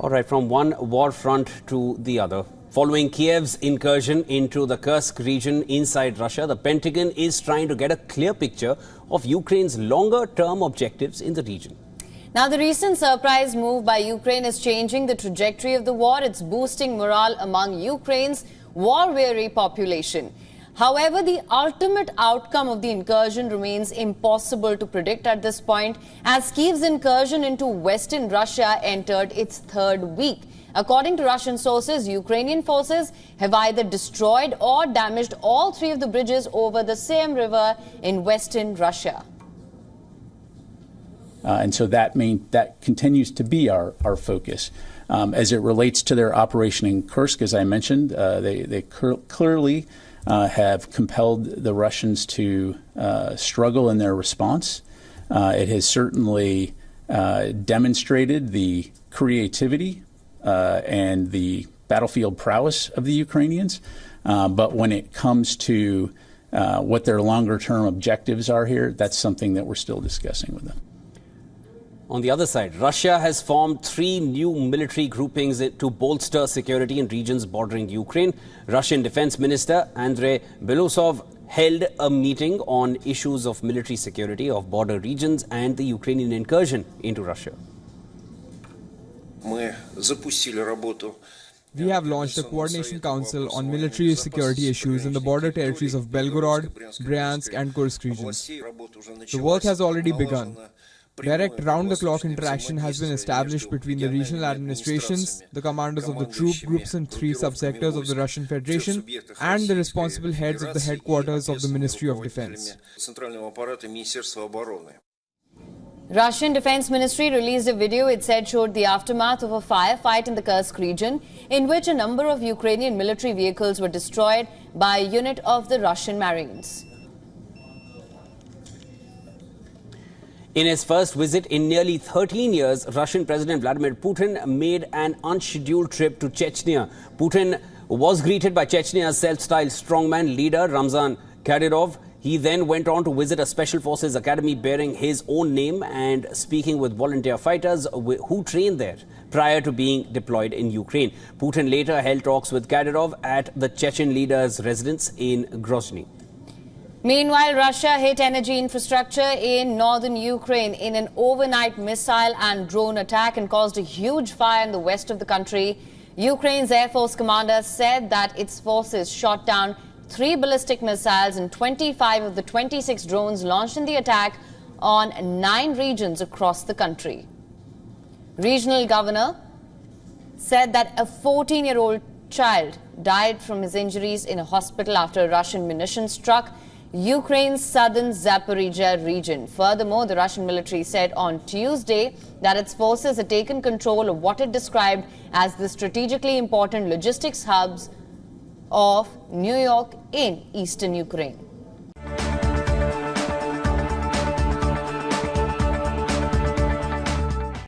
All right, from one war front to the other. Following Kyiv's incursion into the Kursk region inside Russia, the Pentagon is trying to get a clear picture of Ukraine's longer-term objectives in the region. Now, the recent surprise move by Ukraine is changing the trajectory of the war. It's boosting morale among Ukraine's war-weary population. However, the ultimate outcome of the incursion remains impossible to predict at this point, as Kyiv's incursion into western Russia entered its third week. According to Russian sources, Ukrainian forces have either destroyed or damaged all three of the bridges over the same river in western Russia. And so that continues to be our focus. As it relates to their operation in Kursk, as I mentioned, they clearly have compelled the Russians to struggle in their response. It has certainly demonstrated the creativity and the battlefield prowess of the Ukrainians. But when it comes to what their longer-term objectives are here, that's something that we're still discussing with them. On the other side, Russia has formed 3 new military groupings to bolster security in regions bordering Ukraine. Russian Defense Minister Andrei Belousov held a meeting on issues of military security of border regions and the Ukrainian incursion into Russia. We have launched a coordination council on military security issues in the border territories of Belgorod, Bryansk and Kursk regions. The work has already begun. Direct round-the-clock interaction has been established between the regional administrations, the commanders of the troop groups in 3 subsectors of the Russian Federation, and the responsible heads of the headquarters of the Ministry of Defense. Russian Defense Ministry released a video it said showed the aftermath of a firefight in the Kursk region, in which a number of Ukrainian military vehicles were destroyed by a unit of the Russian Marines. In his first visit in nearly 13 years, Russian President Vladimir Putin made an unscheduled trip to Chechnya. Putin was greeted by Chechnya's self-styled strongman leader Ramzan Kadyrov. He then went on to visit a Special Forces academy bearing his own name and speaking with volunteer fighters who trained there prior to being deployed in Ukraine. Putin later held talks with Kadyrov at the Chechen leader's residence in Grozny. Meanwhile, Russia hit energy infrastructure in northern Ukraine in an overnight missile and drone attack and caused a huge fire in the west of the country. Ukraine's Air Force commander said that its forces shot down 3 ballistic missiles and 25 of the 26 drones launched in the attack on 9 regions across the country. Regional governor said that a 14-year-old child died from his injuries in a hospital after a Russian munition struck Ukraine's southern Zaporizhzhia region. Furthermore, the Russian military said on Tuesday that its forces had taken control of what it described as the strategically important logistics hubs of Niu-York in eastern Ukraine.